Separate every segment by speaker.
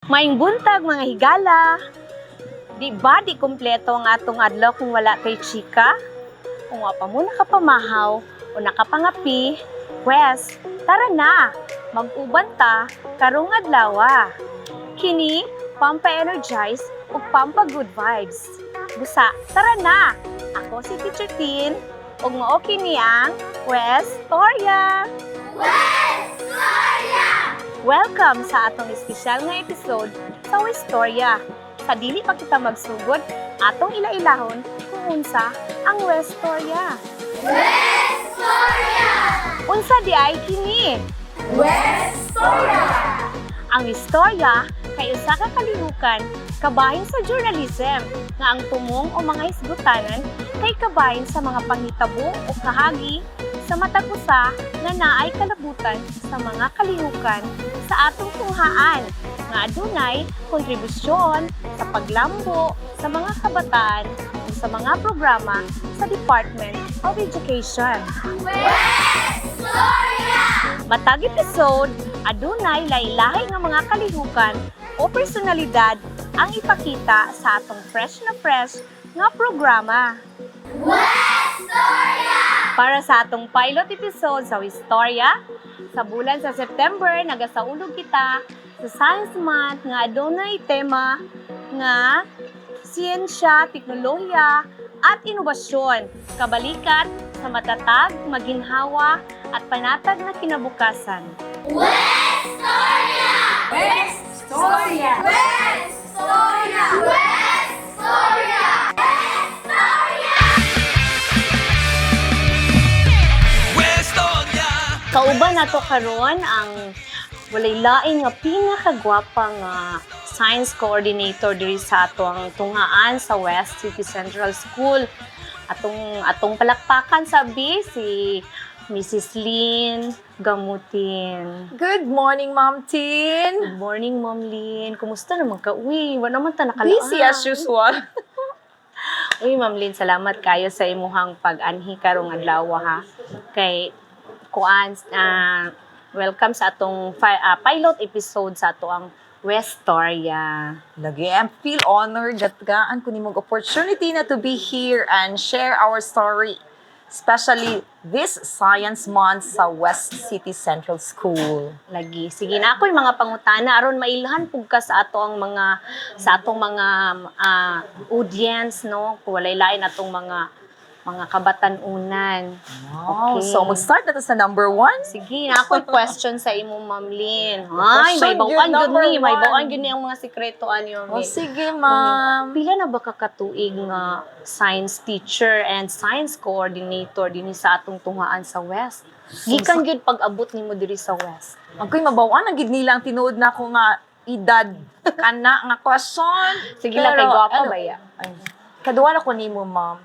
Speaker 1: Maayong buntag mga higala. Di ba di kumpleto ang atong adlaw kung wala kay chika? Kung wa pa mo nakapamahaw o nakapangapi, pwes, tara na, mag-uban ta karong adlaw. Kini, pampa-energize o pampa-good vibes. Busa, tara na! Ako si Teacher Tin, ug mao kini ang Westorya! Welcome sa atong espesyal nga episode sa Westorya. Sa dili pa kita magsugod, atong ila-ilahon kung unsa ang Westorya.
Speaker 2: Westorya!
Speaker 1: Unsa di ay kini?
Speaker 2: Westorya!
Speaker 1: Ang istorya kay usa ka kalihukan kabahin sa journalism nga ang tumong o mga hisgutanan kay kabahin sa mga panghitabo o kahagi sa matag usa nga naay kalabutan sa mga kalihukan sa atong tunghaan nga adunay kontribusyon sa paglambo sa mga kabataan o sa mga programa sa Department of Education.
Speaker 2: Westorya!
Speaker 1: Matag episode, adunay lahi-lahi nga mga kalihukan o personalidad ang ipakita sa atong fresh nga programa.
Speaker 2: Westorya!
Speaker 1: Para sa atong pilot episode sa Westorya, sa bulan sa September, nagasaulog kita sa Science Month nga adunay tema nga siyensya, teknolohiya, at inobasyon, kabalikat sa matatag, maginhawa, at panatag na kinabukasan.
Speaker 2: Westorya! Westorya! Westorya! Westorya!
Speaker 3: Westorya!
Speaker 1: Kauban nato karon ang walay lain nga pinakagwapa nga science coordinator diri sa atong tunghaan sa West City Central School. Atong palakpakan sabi si Mrs. Lynn Gamutin.
Speaker 4: Good morning, Ma'am Tin.
Speaker 1: Good morning, Ma'am Lynn. Kumusta naman ka? Uy, wala naman ta nakalaan.
Speaker 4: Busy as usual.
Speaker 1: Uy, Ma'am Lynn, salamat kayo sa imuhang pag-anhi karong adlaw ha. Kay kuan welcome sa atong pilot episode sa atoang Westorya.
Speaker 4: Lagi, I feel honored that gaan ko nimong opportunity na to be here and share our story. Especially this Science Month sa West City Central School.
Speaker 1: Lagi. Sige na ako yung mga pangutana aron mailhan pug ka sa atong mga audience no, kung walay lain atong mga kabatan-unan.
Speaker 4: Wow.
Speaker 1: Okay.
Speaker 4: So, mag-start na to sa number 1.
Speaker 1: Sige na ako question sa imo, Ma'am Lynn. Ay, may
Speaker 4: Question
Speaker 1: bawaan
Speaker 4: yun,
Speaker 1: gyud
Speaker 4: number
Speaker 1: ni, may
Speaker 4: one.
Speaker 1: bawaan gyud ni ang mga sekreto niyo.
Speaker 4: Oh, sige, Ma'am.
Speaker 1: Pila na ba kakatuig nga science teacher and science coordinator dinhi sa atong tunghaan sa West? Gikan gyud pag-abot nimo diri sa West.
Speaker 4: Ako'y mabawaan, ang gid nilang tinuod na ko nga edad kana nga question.
Speaker 1: Sige lang, kay gwapa
Speaker 4: ano,
Speaker 1: ba ya?
Speaker 4: Ay, kaduwa na ko nimo, Ma'am.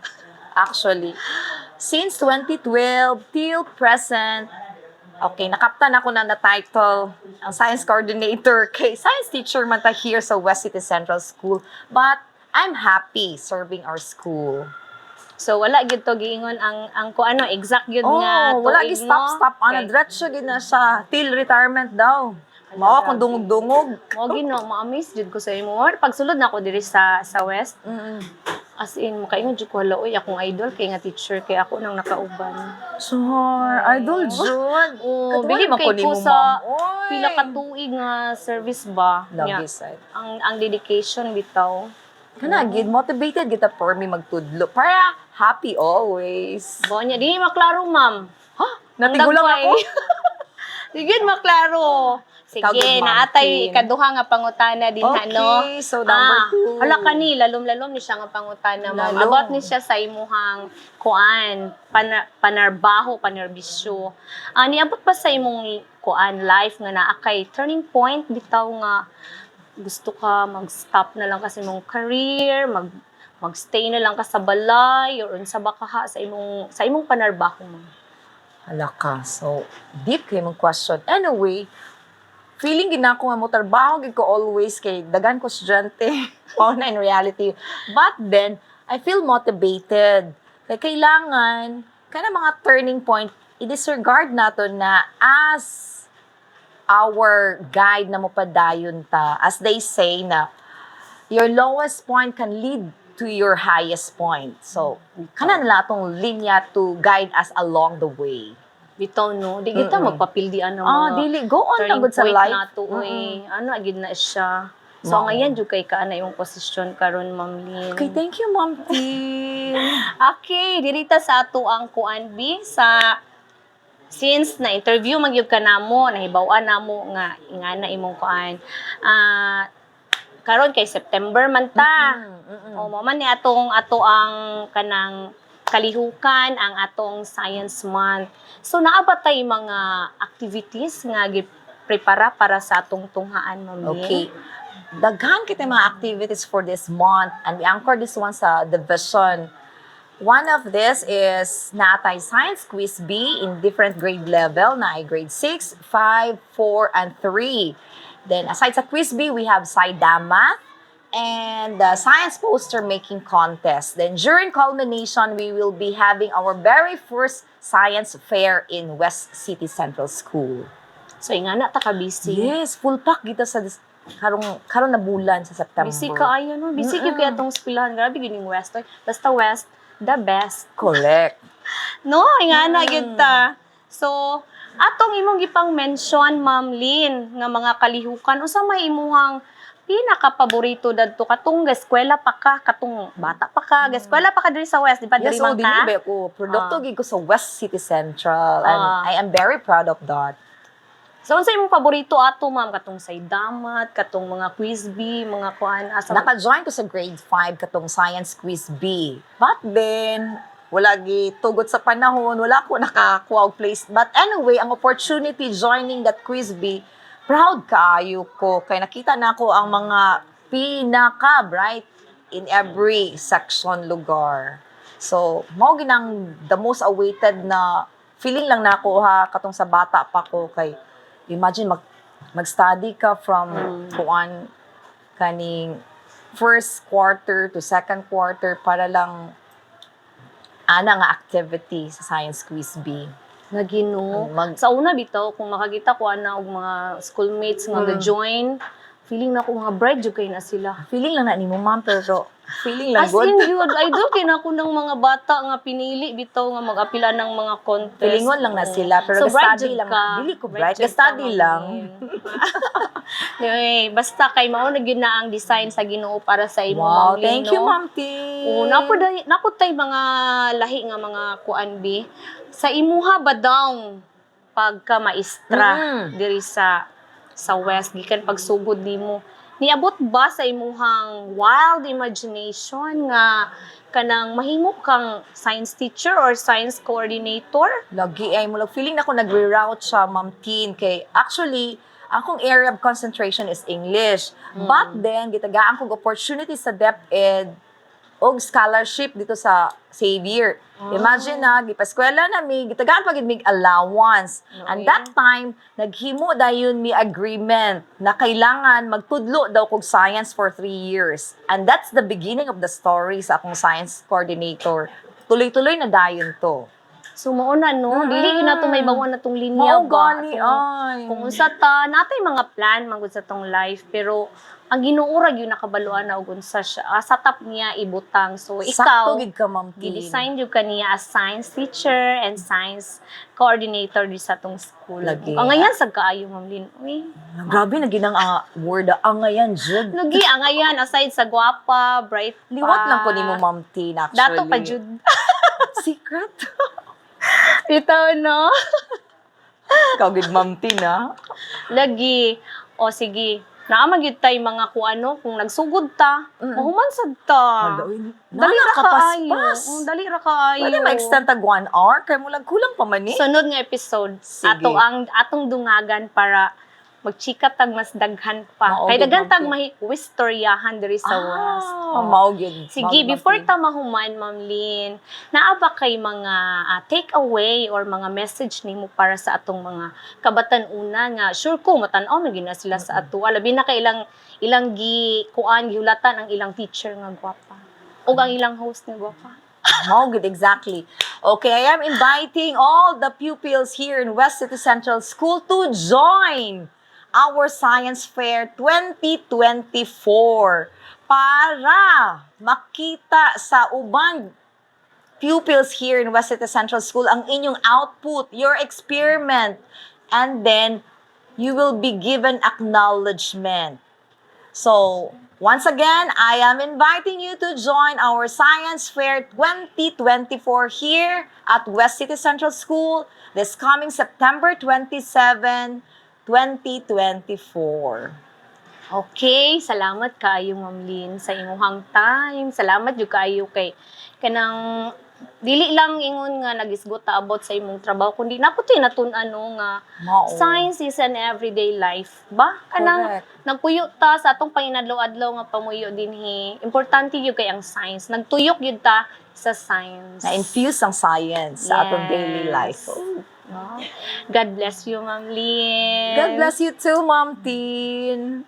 Speaker 4: Actually, since 2012 till present, okay, nakaptan ako na title ang science coordinator kay science teacher man ta here sa West City Central School. But I'm happy serving our school.
Speaker 1: So wala gyud to giingon ang ko ano exact gyud nga
Speaker 4: wala
Speaker 1: tuig
Speaker 4: gi
Speaker 1: mo.
Speaker 4: stop ana diretso gid na sa till retirement daw. Mao akong dungog-dungog.
Speaker 1: Mo gino, ma-amaze jud ko sa imo. Pagsulod na ako diri sa West, as in makaingon jud ko hala oy akong idol kay nga teacher kay ako nang nakauban.
Speaker 4: Sure, idol Jud.
Speaker 1: Oh,
Speaker 4: Katuwa
Speaker 1: bilib
Speaker 4: naman
Speaker 1: kay
Speaker 4: ko
Speaker 1: ko
Speaker 4: nimo,
Speaker 1: sa
Speaker 4: Ma'am. Oy.
Speaker 1: pila ka tuig nga service ba.
Speaker 4: Love
Speaker 1: Nya,
Speaker 4: this side.
Speaker 1: ang dedication bitaw.
Speaker 4: Kana gid motivated kita for me magtudlo. Para happy always.
Speaker 1: Bo nya di maklaro, ma'am.
Speaker 4: Ha? Natigulang
Speaker 1: Ang
Speaker 4: ako.
Speaker 1: Sige, maklaro.
Speaker 4: Ikaw,
Speaker 1: Sige,
Speaker 4: good
Speaker 1: naatay
Speaker 4: Martin.
Speaker 1: ikaduha nga pangutana din no.
Speaker 4: Okay, so number 2.
Speaker 1: Hala kani lalom-lalom ni siya nga pangutana ma'am.
Speaker 4: Lalom.
Speaker 1: About ni siya sa imuhang kuan, panarbaho, panerbisyo. Niabot ba sa imong kuan life nga naa kay turning point bitaw nga gusto ka mag-stop na lang kasi imong career, magstay na lang ka sa balay or unsa ba ka ha sa imong panarbaho mo?
Speaker 4: Hala ka. So, deep kay mong question. Anyway, feeling gina ko nga mo trabaho gid ko always kay dagan ko estudyante. Mao na in reality. But then, I feel motivated. Kaya kailangan kana mga turning point i-disregard nato na as our guide na mo padayon ta. As they say na, your lowest point can lead to your highest point. So, kanan lang itong linya to guide us along the way.
Speaker 1: Bitaw no, di kita magpapildian ng mga
Speaker 4: Dili, go on lang
Speaker 1: turning
Speaker 4: good sa
Speaker 1: point
Speaker 4: life.
Speaker 1: nato ano agid na siya. So ngayon jud kay kaana yung posisyon karon Ma'am Lynn.
Speaker 4: Okay, thank you, Ma'am Tin.
Speaker 1: Okay, dirita sa ato ang kuan B sa since na interview magyud ka namo, nahibaw-an namo nga ingana imong kuan. Karon kay September man ta. O mo man ni ato ang kanang kalihukan ang atong Science Month. So naabatay mga activities nga prepara para sa atong tunghaan Ma'am Lynn.
Speaker 4: Okay. Daghan kita mga activities for this month and we anchor this one sa division. One of this is natay Science Quiz B in different grade level, na ay grade 6, 5, 4, and 3. Then aside sa Quiz B, we have Saidama and the Science Poster Making Contest. Then during culmination, we will be having our very first Science Fair in West City Central School.
Speaker 1: So ingana ta ka busy.
Speaker 4: Yes, full pack dito sa karong na bulan sa September.
Speaker 1: Busy ka ayo no. Busy gyud kay atong eskwelahan. Grabe gyud yung West. Oy. Basta West, the best.
Speaker 4: Correct.
Speaker 1: No, ingana gyud ta. So, atong imong gipang mention Ma'am Lynn nga mga kalihukan unsa may imuhang pinaka-paborito dadto katong eskwela pa ka, katong bata pa ka, eskwela pa ka diri sa West, di ba diri
Speaker 4: Yes,
Speaker 1: man ka?
Speaker 4: dili ko. Produkto gid ko sa West City Central and I am very proud of that.
Speaker 1: So, unsa imong paborito ato, ma'am? Katong Saydamat, katong mga quiz bee, mga kuan asa.
Speaker 4: Naka-join ko sa grade 5 katong Science Quiz B. But then, wala tugot sa panahon, wala ko nakakuha og place. But anyway, ang opportunity joining that Quiz B, proud kaayo ko. Kay nakita na ko ang mga pinaka-bright in every section lugar. So, mao ginang the most awaited na feeling lang nako ha katong sa bata pa ko kay imagine mag-study ka from kuan kaning first quarter to second quarter para lang ana nga activity sa Science Quiz B.
Speaker 1: Nagino. Sa una bitaw kung makakita ko ana og mga schoolmates nga ga-join, feeling na ko nga bright jud kay na sila.
Speaker 4: Feeling lang na nimo ma'am pero feeling lang
Speaker 1: As
Speaker 4: good.
Speaker 1: in yun, idol kinako ng mga bata nga pinili bitaw nga mag-apila ng mga contest.
Speaker 4: Feelingon lang na sila pero
Speaker 1: So, bright
Speaker 4: ga-study
Speaker 1: jud
Speaker 4: lang.
Speaker 1: ka.
Speaker 4: Dili ko bright,
Speaker 1: jud ka,
Speaker 4: ga-study
Speaker 1: Ma'am
Speaker 4: lang.
Speaker 1: Lynn. Anyway, basta kay mao na gyud na ang design sa Ginoo para sa imo
Speaker 4: Wow,
Speaker 1: Ma'am Lynn,
Speaker 4: thank you
Speaker 1: no?
Speaker 4: Ma'am T.
Speaker 1: Naputay mga lahi nga mga kuan bi sa imuha ba daw pagka maestra diri sa West gikan pagsugod nimo niabot ba sa imuhang wild imagination nga kanang mahimo kang science teacher or science coordinator?
Speaker 4: Lagi ay mo feeling na ko nagre-route siya Ma'am Tin kay actually akong area of concentration is English. But then gitagaan kog opportunity sa DepEd og scholarship dito sa Xavier. Imagine na gipaskwela na mi gitagaan pagid mig allowance. And that time naghimo dayon mi agreement na kailangan magtudlo daw kog science for 3 years. And that's the beginning of the story sa akong science coordinator. Tuloy-tuloy na dayon to.
Speaker 1: So mao na no, dili na to may bawon na tong linya
Speaker 4: Mao
Speaker 1: ba?
Speaker 4: gani,
Speaker 1: Atong-
Speaker 4: ay.
Speaker 1: Kung unsa ta natay mga plan mangud sa tong life pero ang Ginoo ra gyud nakabaluan na og unsa siya. Sa top niya ibutang. So ikaw
Speaker 4: Sakto gid ka Ma'am Tin.
Speaker 1: gi-design jud kaniya as science teacher and science coordinator di sa tong school.
Speaker 4: Lagi.
Speaker 1: Ang ngayon sa kaayo Ma'am Lynn. Uy,
Speaker 4: Grabe na ginang word angayan jud.
Speaker 1: lugi ang ngayon aside sa gwapa, bright pa.
Speaker 4: Liwat lang ko nimo Ma'am Tin actually.
Speaker 1: Dato pa jud.
Speaker 4: Secret.
Speaker 1: Bitaw no.
Speaker 4: Kagid Ma'am Tin ha.
Speaker 1: Lagi. O sige. Naamag yun tayo mga kuano, kung nagsugod ta, mahuman sad ta. Dali ra kaayo. Dali ra kaayo.
Speaker 4: Pwede ma-extend tag 1 hour kay mo lang kulang pa man ni.
Speaker 1: Sunod nga episode,
Speaker 4: Sige.
Speaker 1: atong dungagan para magchika tag mas daghan pa.
Speaker 4: Mao
Speaker 1: Kay
Speaker 4: gyud,
Speaker 1: daghan tag
Speaker 4: Ma'am
Speaker 1: wistoryahan diri sa West.
Speaker 4: Mao gyud.
Speaker 1: Sige, before ta mahuman, Ma'am Lynn, naa ba kay mga take-away or mga message nimo para sa atong mga kabatan-una nga sure ko matan-aw na gina sila sa ato. Labi na kay ilang gihulatan ang ilang teacher nga gwapa. O ang ilang host nga gwapa.
Speaker 4: Mao gyud exactly. Okay, I am inviting all the pupils here in West City Central School to join our Science Fair 2024 para makita sa ubang pupils here in West City Central School ang inyong output, your experiment, and then you will be given acknowledgement. So, once again, I am inviting you to join our Science Fair 2024 here at West City Central School this coming September 27, 2024.
Speaker 1: Okay, salamat kayo Ma'am Lynn sa imuhang time. Salamat jud kayo kay kanang dili lang ingon nga nagisgot ta about sa imong trabaho kundi naputoy natun-ano nga
Speaker 4: Mao.
Speaker 1: science is an everyday life ba kanang
Speaker 4: Correct.
Speaker 1: nagpuyo ta sa atong panginadlaw-adlaw nga pamuyo dinhi importante gyud kay ang science nagtuyok gyud ta sa science
Speaker 4: Na-infuse ang science sa atong daily life.
Speaker 1: Wow. God bless you Ma'am Lynn.
Speaker 4: God bless you too, Ma'am Tin.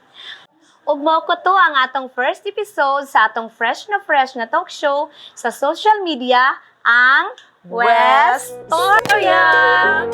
Speaker 1: Ug mao ko to ang atong first episode sa atong fresh na talk show sa social media, ang West Storya!